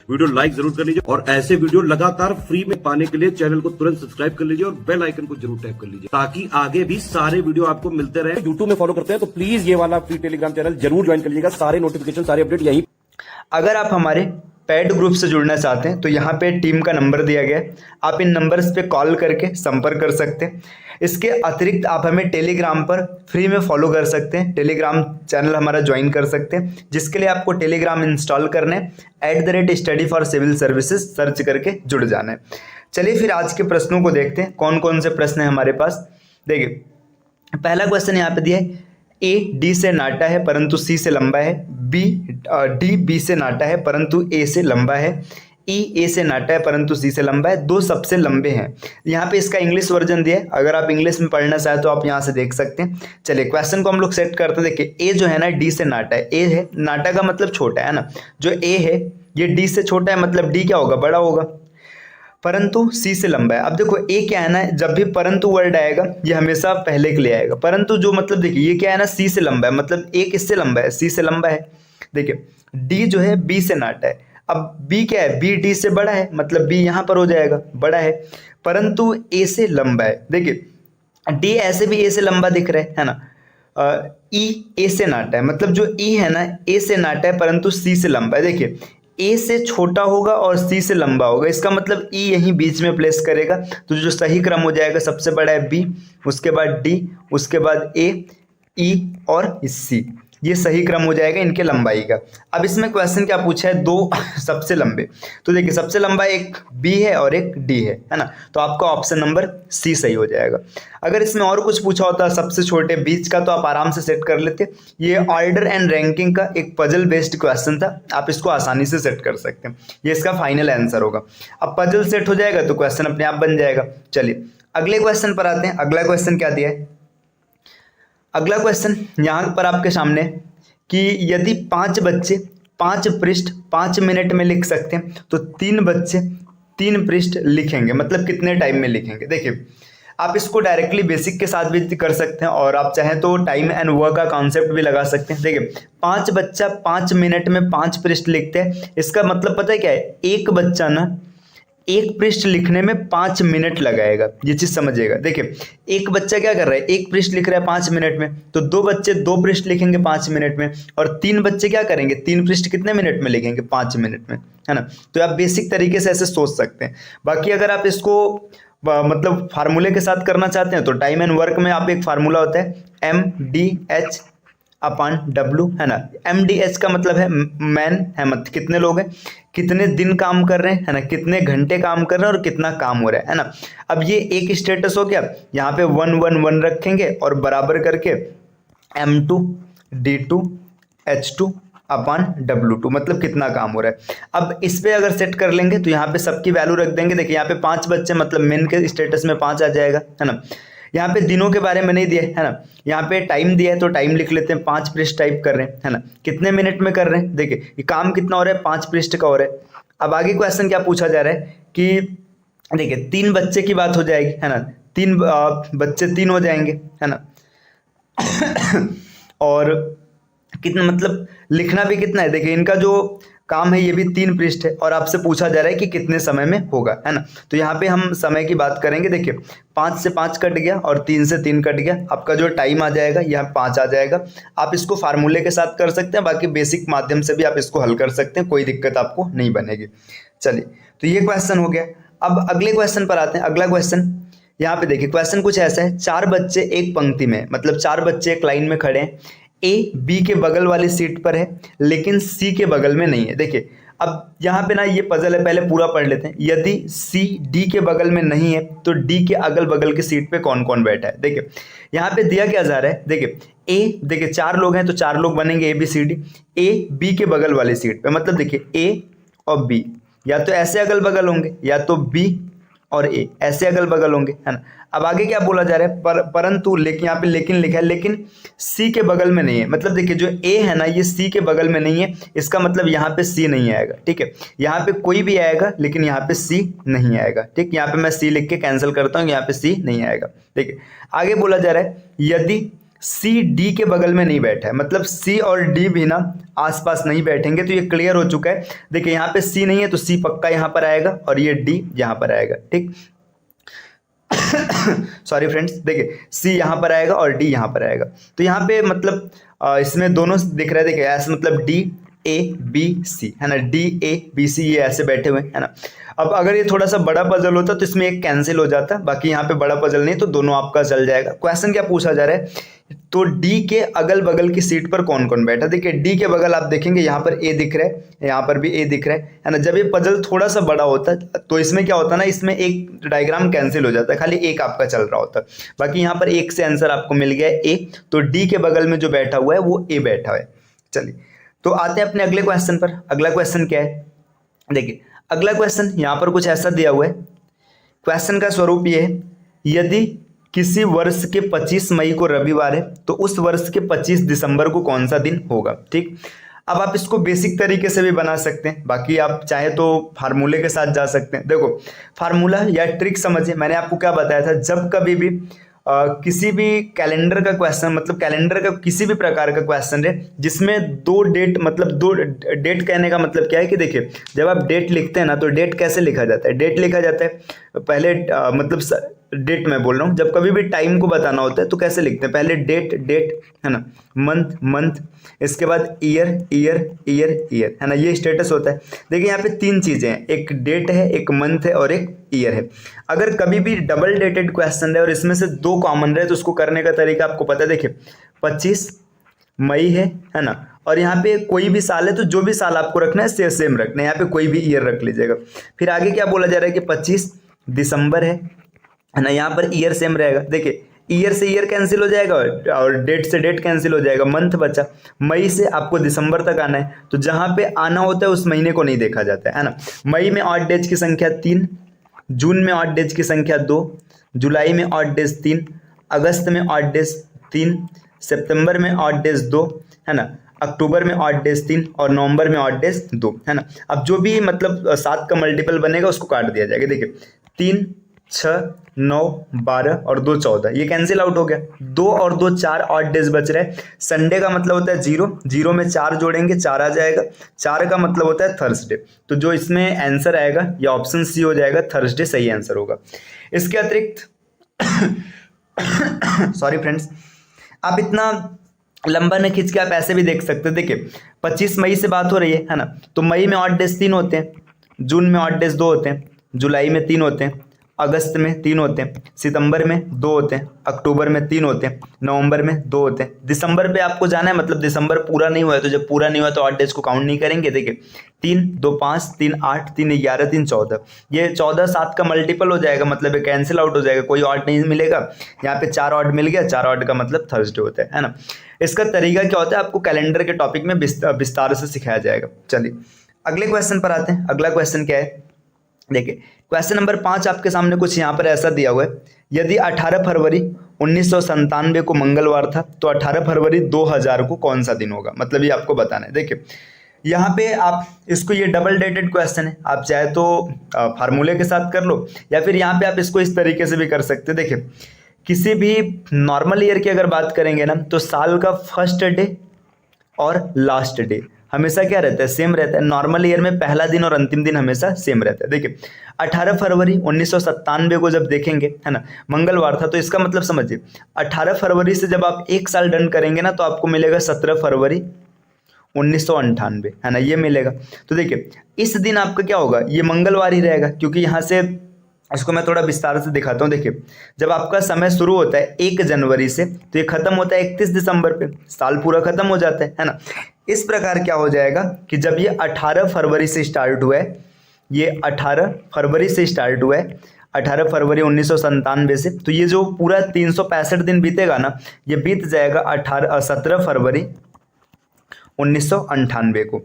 Video like जरूर कर लीजिए और ऐसे वीडियो लगातार फ्री में पाने के लिए चैनल को तुरंत सब्सक्राइब कर लीजिए और बेल आइकन को जरूर टैप कर लीजिए ताकि आगे भी सारे वीडियो आपको मिलते रहे। यूट्यूब में फॉलो करते हैं तो प्लीज ये वाला फ्री टेलीग्राम चैनल जरूर ज्वाइन कर लीजिएगा। सारे नोटिफिकेशन सारे अपडेट यही। अगर आप हमारे पेड ग्रुप से जुड़ना चाहते हैं तो यहाँ पे टीम का नंबर दिया गया है, आप इन नंबर्स पे कॉल करके संपर्क कर सकते हैं। इसके अतिरिक्त आप हमें टेलीग्राम पर फ्री में फॉलो कर सकते हैं, टेलीग्राम चैनल हमारा ज्वाइन कर सकते हैं, जिसके लिए आपको टेलीग्राम इंस्टॉल करना है @study for civil services search करके जुड़ जाना है। चलिए फिर आज के प्रश्नों को देखते हैं, कौन कौन से प्रश्न है हमारे पास। देखिए पहला क्वेश्चन यहाँ पे दिया है, ए डी से नाटा है परंतु सी से लंबा है, डी बी से नाटा है परंतु ए से लंबा है, ई ए से नाटा है परंतु सी से लंबा है, दो सबसे लंबे हैं। यहाँ पे इसका इंग्लिश वर्जन दिया है, अगर आप इंग्लिश में पढ़ना चाहें तो आप यहाँ से देख सकते हैं। चलिए क्वेश्चन को हम लोग सेट करते हैं। देखिए ए जो है ना डी से नाटा है, ए है नाटा का मतलब छोटा है ना, जो ए है ये डी से छोटा है मतलब डी क्या होगा, बड़ा होगा, परंतु सी से लंबा है। अब देखो ए क्या है ना, जब भी परंतु वर्ड आएगा ये हमेशा पहले के लिए आएगा, परंतु जो मतलब देखिए ये क्या है ना सी से लंबा है, मतलब ए किससे लंबा है, सी से लंबा है। देखिए डी जो है बी से नाटा है, अब बी क्या है, बी डी से बड़ा है मतलब बी यहाँ पर हो जाएगा, बड़ा है, परंतु ए से लंबा है। देखिए डी ऐसे भी ए से लंबा दिख रहा है ना, ई ए से नाटा है मतलब जो ई है ना ए से नाटा है परंतु सी से लंबा है। देखिए ए से छोटा होगा और सी से लंबा होगा, इसका मतलब ई यहीं बीच में प्लेस करेगा, तो जो सही क्रम हो जाएगा सबसे बड़ा है बी, उसके बाद डी, उसके बाद ए, ई और सी, ये सही क्रम हो जाएगा इनके लंबाई का। अब इसमें क्वेश्चन क्या पूछा है, दो सबसे लंबे, तो देखिए सबसे लंबा एक बी है और एक डी है ना, तो आपका ऑप्शन नंबर सी सही हो जाएगा। अगर इसमें और कुछ पूछा होता सबसे छोटे बीच का तो आप आराम से सेट कर लेते, ये ऑर्डर एंड रैंकिंग का एक पजल बेस्ड क्वेश्चन था, आप इसको आसानी से सेट कर सकते हैं, ये इसका फाइनल आंसर होगा। अब पजल सेट हो जाएगा तो क्वेश्चन अपने आप बन जाएगा। चलिए अगले क्वेश्चन पर आते हैं। अगला क्वेश्चन क्या दिया है, अगला क्वेश्चन यहाँ पर आपके सामने कि यदि 5 बच्चे 5 पृष्ठ 5 मिनट में लिख सकते हैं तो 3 बच्चे 3 पृष्ठ लिखेंगे, मतलब कितने टाइम में लिखेंगे। देखिए आप इसको डायरेक्टली बेसिक के साथ भी कर सकते हैं और आप चाहें तो टाइम एंड वर्क का कॉन्सेप्ट भी लगा सकते हैं। देखिए 5 बच्चा 5 मिनट में 5 पृष्ठ लिखते हैं, इसका मतलब पता है क्या है, एक बच्चा ना एक पृष्ठ लिखने में 5 मिनट लगाएगा, ये चीज समझिएगा। देखिए एक बच्चा क्या कर रहा है, एक पृष्ठ लिख रहा है 5 मिनट में, तो 2 बच्चे 2 पृष्ठ लिखेंगे 5 मिनट में, और 3 बच्चे क्या करेंगे, 3 पृष्ठ कितने मिनट में लिखेंगे, 5 मिनट में, है ना। तो आप बेसिक तरीके से ऐसे सोच सकते हैं। बाकी अगर आप इसको मतलब फार्मूले के साथ करना चाहते हैं तो टाइम एंड वर्क में आप एक फार्मूला होता है MDH अपॉन W, है ना। MDH का मतलब है मैन, है मतलब कितने लोग हैं, कितने दिन काम कर रहे हैं, है ना, कितने घंटे काम कर रहे हैं और कितना काम हो रहा है ना। अब ये एक स्टेटस हो गया, यहाँ पे 1 1 1 रखेंगे और बराबर करके M2 D2 H2 upon W2, मतलब कितना काम हो रहा है। अब इस पे अगर सेट कर लेंगे तो यहाँ पे सबकी वैल्यू रख देंगे। देखिए यहाँ पे 5 बच्चे मतलब मेन के स्टेटस में 5 आ जाएगा, है ना। यहाँ पे दिनों के बारे में नहीं दिया है ना, यहाँ पे टाइम दिया है तो टाइम लिख लेते हैं, 5 पृष्ठ टाइप कर रहे हैं, है ना। कितने मिनट में कर रहे हैं, देखिए ये काम कितना हो रहा है, 5 पृष्ठ का हो रहा है। अब आगे क्वेश्चन क्या पूछा जा रहा है कि देखिए 3 बच्चे की बात हो जाएगी, है ना, 3 बच्चे 3 हो जाएंगे, है ना। और कितना मतलब लिखना भी कितना है, देखिए इनका जो काम है ये भी 3 पृष्ठ है और आपसे पूछा जा रहा है कि कितने समय में होगा, है ना। तो यहाँ पे हम समय की बात करेंगे। देखिए 5 से 5 कट गया और 3 से 3 कट गया, आपका जो टाइम आ जाएगा यहाँ 5 आ जाएगा। आप इसको फार्मूले के साथ कर सकते हैं, बाकी बेसिक माध्यम से भी आप इसको हल कर सकते हैं, कोई दिक्कत आपको नहीं बनेगी। चलिए तो ये क्वेश्चन हो गया। अब अगले क्वेश्चन पर आते हैं। अगला क्वेश्चन यहाँ पे देखिए, क्वेश्चन कुछ ऐसा है, 4 बच्चे एक पंक्ति में, मतलब 4 बच्चे एक लाइन में खड़े हैं, ए बी के बगल वाली सीट पर है लेकिन सी के बगल में नहीं है। देखिए अब यहाँ पे ना ये पजल है, पहले पूरा पढ़ लेते हैं। यदि सी डी के बगल में नहीं है तो डी के अगल बगल की सीट पे कौन कौन बैठा है। देखिए यहाँ पे दिया क्या जा रहा है, देखिए ए, देखिए 4 लोग हैं तो 4 लोग बनेंगे ABCD, ए बी के बगल वाली सीट पे, मतलब देखिए ए और बी या तो ऐसे अगल बगल होंगे या तो बी और ए ऐसे अगल बगल होंगे, है ना। अब आगे क्या बोला जा रहा है, परंतु लेकिन यहाँ पे लेकिन लिखा है, लेकिन सी के बगल में नहीं है, मतलब देखिए जो ए है ना ये सी के बगल में नहीं है, इसका मतलब यहाँ पे सी नहीं आएगा, ठीक है। यहाँ पे कोई भी आएगा लेकिन यहाँ पे सी नहीं आएगा, ठीक। यहाँ पे मैं सी लिख के कैंसिल करता हूँ, यहाँ पे सी नहीं आएगा। देखिए आगे बोला जा रहा है, यदि सी डी के बगल में नहीं बैठा है, मतलब सी और डी भी ना आसपास नहीं बैठेंगे। तो ये क्लियर हो चुका है। देखिए यहाँ पे सी नहीं है तो सी पक्का यहाँ पर आएगा और ये डी यहाँ पर आएगा, ठीक। सॉरी फ्रेंड्स, देखिए सी यहाँ पर आएगा और डी यहाँ पर आएगा। तो यहाँ पे मतलब इसमें दोनों दिख रहा है, देखिए ऐसे मतलब डी ए बी सी है ना, डी ए बी सी ये ऐसे बैठे हुए है ना। अब अगर ये थोड़ा सा बड़ा पजल होता तो इसमें एक कैंसिल हो जाता, बाकी यहाँ पे बड़ा पजल नहीं तो दोनों आपका चल जाएगा। क्वेश्चन क्या पूछा जा रहा है, तो डी के अगल बगल की सीट पर कौन कौन बैठा। देखिए डी के बगल आप देखेंगे यहाँ पर ए दिख रहा है, यहाँ पर भी ए दिख रहा है ना। जब ये पजल थोड़ा सा बड़ा होता है तो इसमें क्या होता है ना, इसमें एक डायग्राम कैंसिल हो जाता है, खाली एक आपका चल रहा होता है। बाकी यहाँ पर एक से आंसर आपको मिल गया है ए, तो डी के बगल में जो बैठा हुआ है वो ए बैठा है। चलिए तो आते हैं अपने अगले क्वेश्चन पर। अगला क्वेश्चन क्या है, देखिए अगला क्वेश्चन यहाँ पर कुछ ऐसा दिया हुआ है। क्वेश्चन का स्वरूप ये है, यदि किसी वर्ष के 25 मई को रविवार है तो उस वर्ष के 25 दिसंबर को कौन सा दिन होगा, ठीक। अब आप इसको बेसिक तरीके से भी बना सकते हैं, बाकी आप चाहे तो फार्मूले के साथ जा सकते हैं। देखो फार्मूला या ट्रिक समझिए, मैंने आपको क्या बताया था, जब कभी भी किसी भी कैलेंडर का क्वेश्चन, मतलब कैलेंडर का किसी भी प्रकार का क्वेश्चन है जिसमें दो डेट, मतलब दो डेट कहने का मतलब क्या है कि देखिए जब आप डेट लिखते हैं ना तो डेट कैसे लिखा जाता है, डेट लिखा जाता है पहले मतलब डेट मैं बोल रहा हूँ, जब कभी भी टाइम को बताना होता है तो कैसे लिखते हैं, पहले डेट डेट है ना, मंथ मंथ, इसके बाद ईयर ईयर ईयर ईयर है ना, ये स्टेटस होता है। देखिए यहाँ पे तीन चीज़ें हैं, एक डेट है, एक मंथ है और एक ईयर है। अगर कभी भी डबल डेटेड क्वेश्चन है और इसमें से दो कॉमन रहे तो उसको करने का तरीका आपको पता है। देखिए 25 मई है ना, और यहाँ पे कोई भी साल है तो जो भी साल आपको रखना है सेम रखना है, यहाँ पे कोई भी ईयर रख लीजिएगा। फिर आगे क्या बोला जा रहा है कि 25 दिसंबर है ना, यहाँ पर ईयर सेम रहेगा। देखिए ईयर से ईयर कैंसिल हो जाएगा और डेट से डेट कैंसिल हो जाएगा, मंथ बचा। मई से आपको दिसंबर तक आना है तो जहाँ पे आना होता है उस महीने को नहीं देखा जाता है ना। मई में ऑड डेज की संख्या 3, जून में ऑड डेज की संख्या 2, जुलाई में ऑड डेज 3, अगस्त में ऑड डेज 3, सितंबर में ऑड डेज 2 है ना, अक्टूबर में ऑड डेज 3 और नवंबर में ऑड डेज 2 है ना। अब जो भी मतलब 7 का मल्टीपल बनेगा उसको काट दिया जाएगा। देखिए 3 6 9 12 और 2 14, ये कैंसिल आउट हो गया। 2 और 2 4 ऑड डेज बच रहे हैं। संडे का मतलब होता है 0, 0 में 4 जोड़ेंगे 4 आ जाएगा। 4 का मतलब होता है थर्सडे, तो जो इसमें आंसर आएगा ये ऑप्शन सी हो जाएगा, थर्सडे सही आंसर होगा। इसके अतिरिक्त सॉरी फ्रेंड्स, आप इतना लंबा न खींच के आप ऐसे भी देख सकते हैं। देखिए 25 मई से बात हो रही है ना, तो मई में ऑड डेज 3 होते हैं, जून में ऑड डेज 2 होते हैं, जुलाई में 3 होते हैं, अगस्त में 3 होते हैं, सितंबर में 2 होते हैं, अक्टूबर में 3 होते हैं, नवंबर में 2 होते हैं। दिसंबर पे आपको जाना है, मतलब दिसंबर पूरा नहीं हुआ है तो जब पूरा नहीं हुआ तो ऑड डेज को काउंट नहीं करेंगे। देखिए 3 2 5 3 8 3 11 3 14, ये 14 7 का मल्टीपल हो जाएगा, मतलब ये कैंसिल आउट हो जाएगा, कोई ऑड नहीं मिलेगा। यहाँ पे 4 ऑड मिल गया, 4 ऑड का मतलब थर्सडे होता है ना। इसका तरीका क्या होता है आपको कैलेंडर के टॉपिक में विस्तार से सिखाया जाएगा। चलिए अगले क्वेश्चन पर आते हैं। अगला क्वेश्चन क्या है, देखिए क्वेश्चन नंबर 5 आपके सामने कुछ यहाँ पर ऐसा दिया हुआ है, यदि 18 फरवरी 1997 को मंगलवार था तो 18 फरवरी 2000 को कौन सा दिन होगा, मतलब ये आपको बताना है। देखिए यहाँ पे आप इसको, ये डबल डेटेड क्वेश्चन है, आप चाहे तो फार्मूले के साथ कर लो या फिर यहाँ पे आप इसको इस तरीके से भी कर सकते हो। देखिए किसी भी नॉर्मल ईयर की अगर बात करेंगे ना तो साल का फर्स्ट डे और लास्ट डे हमेशा क्या रहता है, सेम रहता है। नॉर्मल ईयर में पहला दिन और अंतिम दिन हमेशा सेम रहता है। देखिए 18 फरवरी 1997 को जब देखेंगे है ना, मंगलवार था, तो इसका मतलब समझिए 18 फरवरी से जब आप एक साल डन करेंगे ना तो आपको मिलेगा 17 फरवरी 1998 है ना, ये मिलेगा। तो देखिए इस दिन आपका क्या होगा, ये मंगलवार ही रहेगा, क्योंकि यहाँ से इसको मैं थोड़ा विस्तार से दिखाता हूँ। देखिए जब आपका समय शुरू होता है 1 जनवरी से तो ये खत्म होता है 31 दिसंबर पे, साल पूरा खत्म हो जाता है ना। इस प्रकार क्या हो जाएगा कि जब ये 18 फरवरी से स्टार्ट हुआ है, ये 18 फरवरी से स्टार्ट हुआ है, 18 फरवरी 1997 से, तो ये जो पूरा 365 दिन बीतेगा ना, ये बीत जाएगा 17 फरवरी 1998 को।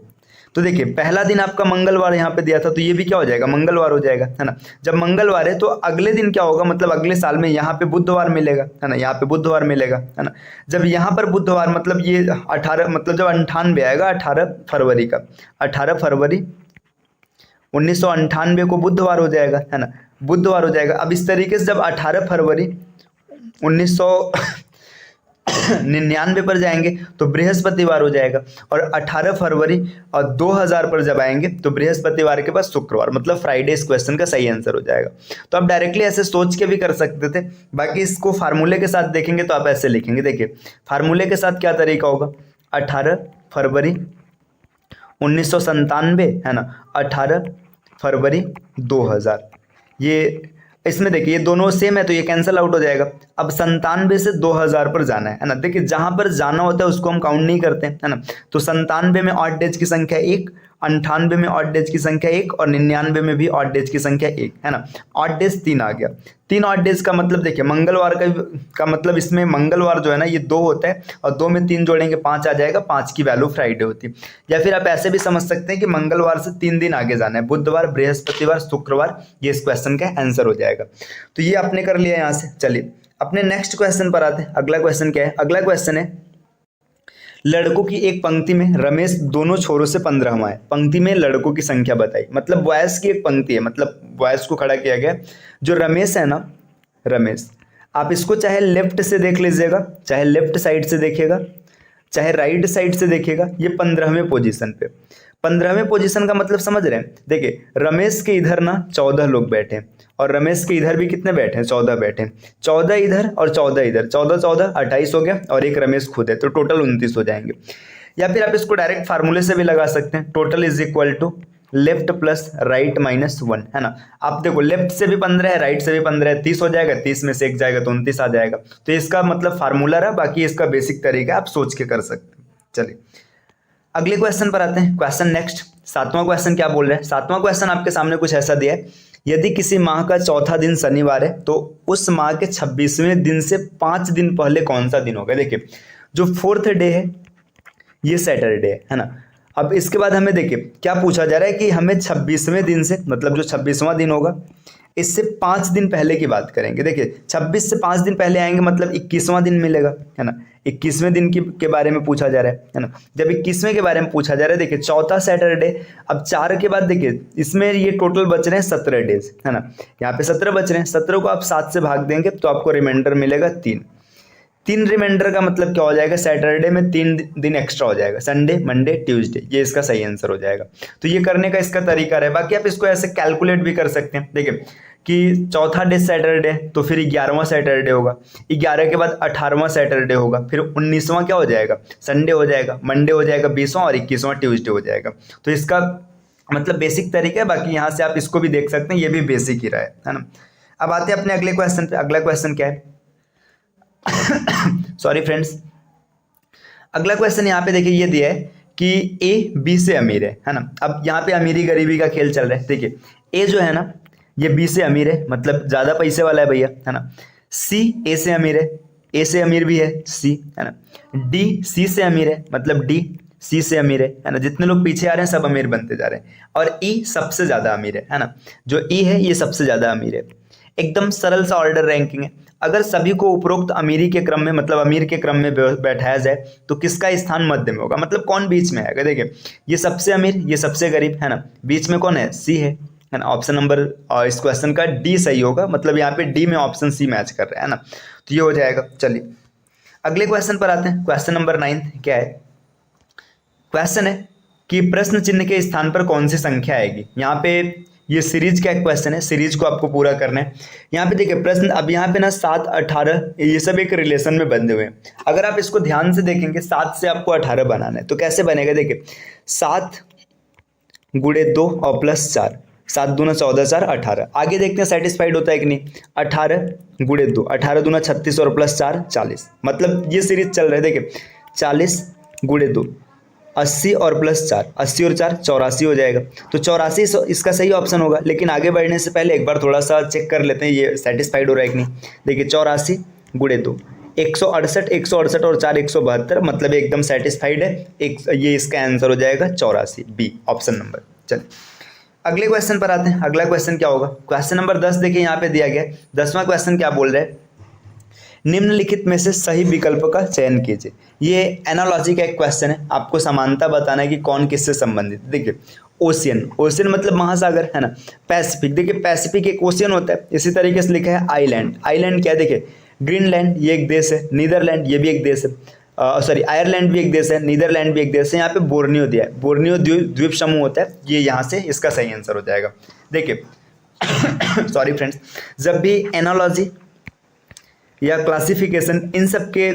तो देखिए पहला दिन आपका मंगलवार यहाँ पे दिया था, तो ये भी क्या हो जाएगा, मंगलवार हो जाएगा है ना। जब मंगलवार है तो अगले दिन क्या होगा, मतलब अगले साल में यहाँ पे बुधवार मिलेगा है ना, यहाँ पे बुधवार मिलेगा है ना। जब यहाँ पर बुधवार, मतलब ये 18, मतलब जब 98 आएगा 18 फरवरी का, 18 फरवरी 1998 को बुधवार हो जाएगा है ना, बुधवार हो जाएगा। अब इस तरीके से जब 18 फरवरी 1900 99 पर जाएंगे तो बृहस्पतिवार हो जाएगा, और 18 फरवरी और 2000 पर जब आएंगे तो बृहस्पतिवार के बाद शुक्रवार, मतलब फ्राइडे इस क्वेश्चन का सही आंसर हो जाएगा। तो आप डायरेक्टली ऐसे सोच के भी कर सकते थे, बाकी इसको फार्मूले के साथ देखेंगे तो आप ऐसे लिखेंगे। देखिए फार्मूले के साथ क्या तरीका होगा, 18 फरवरी 1997 है ना, 18 फरवरी 2000, ये इसमें देखिए ये दोनों सेम है तो ये कैंसिल आउट हो जाएगा। अब 97 से 2000 पर जाना है ना, देखिए जहां पर जाना होता है उसको हम काउंट नहीं करते है ना। तो 97 में ऑड डेज की संख्या 1, 98 में ऑड डेज की संख्या 1 और 99 में भी ऑड डेज की संख्या 1 है ना। ऑड डेज 3 आ गया, 3 ऑड डेज का मतलब देखिए मंगलवार का मतलब इसमें मंगलवार जो है ना ये 2 होता है और 2 में 3 जोड़ेंगे 5 आ जाएगा, 5 की वैल्यू फ्राइडे होती है। या फिर आप ऐसे भी समझ सकते हैं कि मंगलवार से 3 दिन आगे जाना है, बुधवार, बृहस्पतिवार, शुक्रवार, ये इस क्वेश्चन का आंसर हो जाएगा। तो ये आपने कर लिया यहाँ से। चलिए अपने नेक्स्ट क्वेश्चन पर आते हैं। अगला क्वेश्चन क्या है, अगला क्वेश्चन है लड़कों की एक पंक्ति में रमेश दोनों छोरों से 15वां है, पंक्ति में लड़कों की संख्या बताई। मतलब बॉयज की एक पंक्ति है, मतलब बॉयज को खड़ा किया गया। जो रमेश है ना, रमेश आप इसको चाहे लेफ्ट से देख लीजिएगा, चाहे लेफ्ट साइड से देखिएगा, चाहे राइट साइड से देखिएगा, ये 15वें पोजीशन पे। 15वें पोजीशन का मतलब समझ रहे हैं। देखिए रमेश के इधर ना 14 लोग बैठे हैं और रमेश के इधर भी कितने बैठे हैं, 14 बैठे हैं। 14 इधर और 14 इधर, 14 14 28 हो गया और एक रमेश खुद है, तो टोटल 29 हो जाएंगे। या फिर आप इसको डायरेक्ट फार्मूले से भी लगा सकते हैं, total is equal to left plus right minus 1 है ना। आप देखो लेफ्ट से भी 15 है, राइट से भी 15 है, 30 हो जाएगा, 30 में से 1 जाएगा तो 29 आ जाएगा। तो इसका मतलब फार्मूला रहा, बाकी इसका बेसिक तरीका आप सोच के कर सकते हैं। चलिए अगले क्वेश्चन पर आते हैं। क्वेश्चन नेक्स्ट 7वां क्वेश्चन क्या बोल रहे हैं। 7वां क्वेश्चन आपके सामने कुछ ऐसा दिया है, यदि किसी माह का चौथा दिन शनिवार है तो उस माह के 26वें दिन से 5 दिन पहले कौन सा दिन होगा। देखिए जो 4th डे है ये सैटरडे है ना। अब इसके बाद हमें देखिए क्या पूछा जा रहा है कि हमें 26वें दिन से, मतलब जो 26वां दिन होगा इससे 5 दिन पहले की बात करेंगे। देखिए 26 से 5 दिन पहले आएंगे मतलब 21वां दिन मिलेगा है ना। 21वें दिन के बारे में पूछा जा रहा है ना। जब 21वें के बारे में पूछा जा रहा है, देखिए चौथा सैटरडे, अब 4 के बाद देखिए इसमें ये टोटल बच रहे हैं 17 डेज है ना। यहाँ पे 17 बच रहे हैं, 17 को आप 7 से भाग देंगे तो आपको रिमाइंडर मिलेगा 3। 3 रिमाइंडर का मतलब क्या हो जाएगा, सैटरडे में 3 दिन एक्स्ट्रा हो जाएगा, संडे, मंडे, ट्यूसडे, ये इसका सही आंसर हो जाएगा। तो ये करने का इसका तरीका है। बाकी आप इसको ऐसे कैलकुलेट भी कर सकते हैं। देखिए कि चौथा डे सैटरडे तो फिर 11वां सैटरडे होगा, 11 के बाद 18वां सैटरडे होगा, फिर 19वां क्या हो जाएगा, संडे हो जाएगा, मंडे हो जाएगा 20वां और 21वां ट्यूसडे हो जाएगा। तो इसका मतलब बेसिक तरीका है। बाकी यहाँ से आप इसको भी देख सकते हैं, ये भी बेसिक ही रहा है ना। अब आते हैं अपने अगले क्वेश्चन पे। अगला क्वेश्चन क्या है सॉरी फ्रेंड्स, अगला क्वेश्चन यहाँ पे देखिए ये दिया है कि ए बी से अमीर है ना। अब यहाँ पे अमीरी गरीबी का खेल चल रहा है। देखिए ए जो है ना ये बी से अमीर है, मतलब ज़्यादा पैसे वाला है भैया है ना। सी ए से अमीर है, ए से अमीर भी है सी है ना। डी सी से अमीर है, मतलब डी सी से अमीर है ना। जितने लोग पीछे आ रहे हैं सब अमीर बनते जा रहे हैं। और ई सबसे ज़्यादा अमीर है ना। जो ई है ये सबसे ज़्यादा अमीर है। एकदम सरल सा ऑर्डर रैंकिंग है। अगर सभी को उपरोक्त अमीरी के क्रम में, मतलब अमीर के क्रम में बैठाया जाए तो किसका स्थान मध्य में होगा, मतलब कौन बीच में आएगा। देखिए ये सबसे अमीर, ये सबसे गरीब है ना। बीच में कौन है, सी है ना। ऑप्शन नंबर इस क्वेश्चन का डी सही होगा, मतलब यहाँ पे डी में ऑप्शन सी मैच कर रहा है ना। तो ये हो जाएगा। चलिए अगले क्वेश्चन पर आते हैं। क्वेश्चन नंबर 9 क्या है, क्वेश्चन है कि प्रश्न चिन्ह के स्थान पर कौन सी संख्या आएगी। यहाँ पे ये सीरीज का एक क्वेश्चन है, सीरीज को आपको पूरा करना है। यहाँ पे देखिए प्रश्न, अब यहाँ पे ना 7, 18 ये सब एक रिलेशन में बंधे हुए हैं। अगर आप इसको ध्यान से देखेंगे 7 से आपको 18 बनाना है तो कैसे बनेगा। देखिए 7 गुणे 2 और प्लस 4, 7 दूना 14, 4 18। आगे देखते हैं सेटिस्फाइड होता है कि नहीं। 18 गुणे 2, 18 दूना 36 और प्लस 4 40, मतलब ये सीरीज चल रहा है। देखिए 40 गुणे 2 80 और प्लस 4, 80 और 4 84 हो जाएगा। तो 84 इसका सही ऑप्शन होगा। लेकिन आगे बढ़ने से पहले एक बार थोड़ा सा चेक कर लेते हैं ये सेटिस्फाइड हो रहा है कि नहीं। देखिए 84 गुणे 2 168, 168 और 4 172, मतलब एकदम सेटिस्फाइड है। ये इसका आंसर हो जाएगा 84, बी ऑप्शन नंबर। चलिए अगले क्वेश्चन पर आते हैं। अगला क्वेश्चन क्या होगा, क्वेश्चन नंबर 10 देखिए यहाँ पे दिया गया है। 10वां क्वेश्चन क्या बोल रहा है, निम्नलिखित में से सही विकल्प का चयन कीजिए। ये एनालॉजी का एक क्वेश्चन है, आपको समानता बताना है कि कौन किससे संबंधित। देखिए ओशियन, ओशियन मतलब महासागर है ना। पैसिफिक, देखिए पैसिफिक एक ओशियन होता है। इसी तरीके से लिखा है आइलैंड, आइलैंड क्या है, देखिए ग्रीनलैंड ये एक देश है, नीदरलैंड ये भी एक देश है, सॉरी आयरलैंड भी एक देश है, नीदरलैंड भी एक देश है। यहाँ पे बोर्नियो दिया है, बोर्नियो द्वीप समूह होता है, ये यहाँ से इसका सही आंसर हो जाएगा। देखिए सॉरी फ्रेंड्स, जब भी एनालॉजी या क्लासिफिकेशन इन सब के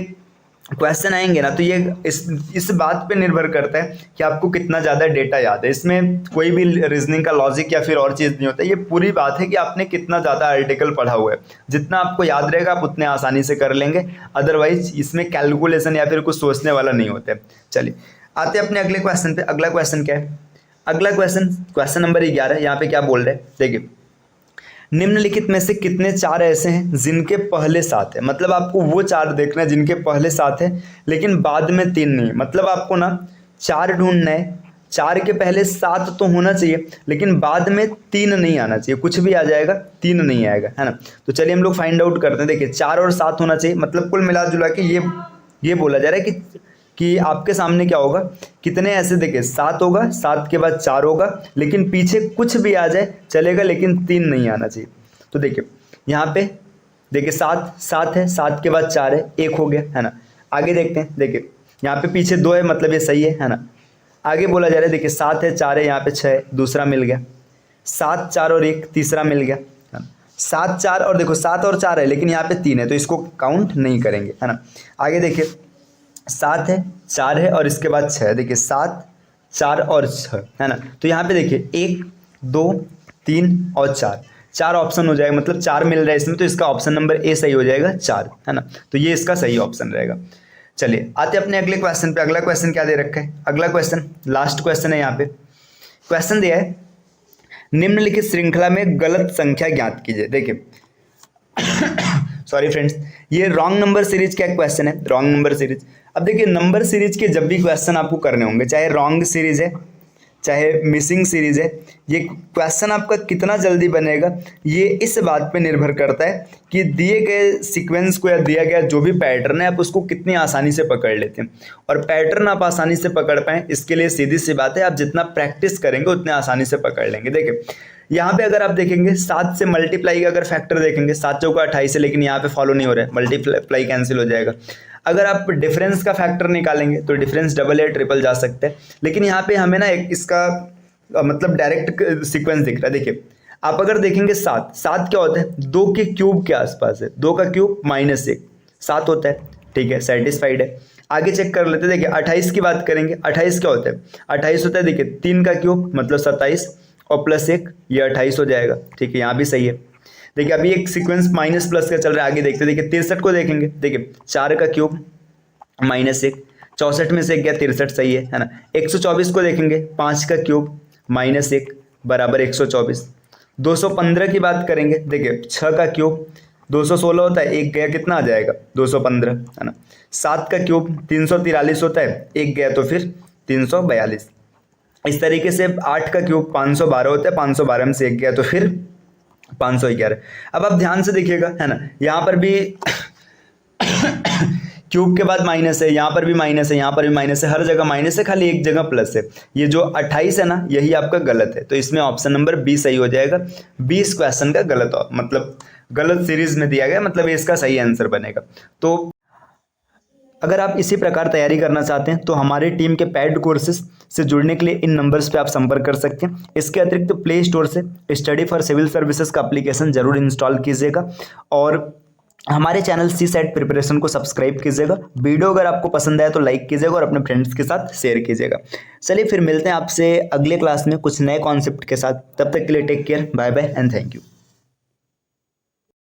क्वेश्चन आएंगे ना, तो ये इस बात पे निर्भर करता है कि आपको कितना ज़्यादा डेटा याद है। इसमें कोई भी रीजनिंग का लॉजिक या फिर और चीज़ नहीं होता, ये पूरी बात है कि आपने कितना ज़्यादा आर्टिकल पढ़ा हुआ है। जितना आपको याद रहेगा आप उतने आसानी से कर लेंगे, अदरवाइज इसमें कैलकुलेशन या फिर कुछ सोचने वाला नहीं होता है। चलिए आते हैं अपने अगले क्वेश्चन पे। अगला क्वेश्चन क्या है? अगला क्वेश्चन नंबर 11। यहाँ पे क्या बोल रहे हैं, देखिए निम्नलिखित में से कितने 4 ऐसे हैं जिनके पहले 7 है। मतलब आपको वो 4 देखना है जिनके पहले 7 है लेकिन बाद में 3 नहीं। मतलब आपको ना 4 ढूंढना है, 4 के पहले 7 तो होना चाहिए लेकिन बाद में 3 नहीं आना चाहिए। कुछ भी आ जाएगा 3 नहीं आएगा, है ना। तो चलिए हम लोग फाइंड आउट करते हैं। देखिए 4 और 7 होना चाहिए, मतलब कुल मिला जुला के ये बोला जा रहा है कि आपके सामने क्या होगा, कितने ऐसे, देखिए 7 होगा, 7 के बाद 4 होगा, लेकिन पीछे कुछ भी आ जाए चलेगा लेकिन 3 नहीं आना चाहिए। तो देखिए यहाँ पे देखिए 7 है, 7 के बाद 4 है, 1 हो गया, है ना। आगे देखते हैं, देखिए यहाँ पे पीछे 2 है, मतलब ये सही है ना। आगे बोला जा रहा है, देखिए 7 है, 4 है, यहाँ पे 6 है, दूसरा मिल गया। 7, 4 और 1, तीसरा मिल गया, है ना। 7, 4 और देखो 7 और 4 है लेकिन यहाँ पे 3 है तो इसको काउंट नहीं करेंगे, है ना। आगे देखिए 7 है, 4 है और इसके बाद 6 है। देखिए 7, 4 और 6, है ना। तो यहाँ पे देखिए 1, 2, 3 और 4 ऑप्शन हो जाएगा, मतलब 4 मिल रहा है इसमें, तो इसका ऑप्शन नंबर ए सही हो जाएगा, 4, है ना। तो ये इसका सही ऑप्शन रहेगा। चलिए आते अपने अगले क्वेश्चन पे। अगला क्वेश्चन क्या दे रखा है? अगला क्वेश्चन लास्ट क्वेश्चन है। यहाँ पे क्वेश्चन दिया है निम्नलिखित श्रृंखला में गलत संख्या ज्ञात कीजिए। देखिए सॉरी फ्रेंड्स, ये रॉन्ग नंबर सीरीज का क्वेश्चन है, रॉन्ग नंबर सीरीज। अब देखिए नंबर सीरीज के जब भी क्वेश्चन आपको करने होंगे, चाहे रॉन्ग सीरीज है चाहे मिसिंग सीरीज है, ये क्वेश्चन आपका कितना जल्दी बनेगा ये इस बात पे निर्भर करता है कि दिए गए सीक्वेंस को या दिया गया जो भी पैटर्न है आप उसको कितनी आसानी से पकड़ लेते हैं। और पैटर्न आप आसानी से पकड़ पाएँ इसके लिए सीधी सी बात है, आप जितना प्रैक्टिस करेंगे उतने आसानी से पकड़ लेंगे। देखिए यहाँ पे अगर आप देखेंगे 7 से मल्टीप्लाई का अगर फैक्टर देखेंगे, 7 चौका 28 है, लेकिन यहाँ पे फॉलो नहीं हो रहा है, मल्टीप्लाई कैंसिल हो जाएगा। अगर आप डिफरेंस का फैक्टर निकालेंगे तो डिफरेंस डबल या ट्रिपल जा सकते हैं, लेकिन यहाँ पे हमें ना एक इसका मतलब डायरेक्ट सीक्वेंस दिख रहा है। देखिए आप अगर देखेंगे 7 क्या होता है, 2 के क्यूब के आसपास है, 2 का क्यूब -1 7 होता है, ठीक है, सेटिस्फाइड है। आगे चेक कर लेते हैं, देखिए 28 की बात करेंगे, 28 क्या होता है, 28 होता है, देखिए 3 का क्यूब मतलब 27 और +1 ये 28 हो जाएगा, ठीक है, यहाँ भी सही है। देखिए अभी एक सीक्वेंस माइनस प्लस का चल रहा है, आगे देखते हैं। देखिए 63 को देखेंगे, देखिए 4 का क्यूब -1, 64 में से 1 गया, 63 सही है ना। 124 को देखेंगे, 5 का क्यूब -1 बराबर 124। 215 की बात करेंगे, देखिए 6 का क्यूब 216 होता है, 1 गया कितना आ जाएगा 215, है ना। 7 का क्यूब 343 होता है, 1 गया तो फिर 342। इस तरीके से 8 का क्यूब 512 होता है, 512 में से 1 गया तो फिर 511। अब आप ध्यान से देखिएगा, है ना, यहाँ पर भी क्यूब के बाद माइनस है, यहाँ पर भी माइनस है, यहाँ पर भी माइनस है, हर जगह माइनस है, खाली एक जगह प्लस है। ये जो 28 है ना, यही आपका गलत है, तो इसमें ऑप्शन नंबर बी सही हो जाएगा। 20 क्वेश्चन का गलत मतलब गलत सीरीज में दिया गया, मतलब इसका सही आंसर बनेगा। तो अगर आप इसी प्रकार तैयारी करना चाहते हैं तो हमारी टीम के पेड कोर्सेज से जुड़ने के लिए इन नंबर्स पे आप संपर्क कर सकते हैं। इसके अतिरिक्त प्ले स्टोर से स्टडी फॉर सिविल सर्विसेज का एप्लीकेशन जरूर इंस्टॉल कीजिएगा और हमारे चैनल CSAT प्रिपरेशन को सब्सक्राइब कीजिएगा। वीडियो अगर आपको पसंद आया तो लाइक कीजिएगा और अपने फ्रेंड्स के साथ शेयर कीजिएगा। चलिए फिर मिलते हैं आपसे अगले क्लास में कुछ नए कॉन्सेप्ट के साथ। तब तक के लिए take care, bye bye and thank you.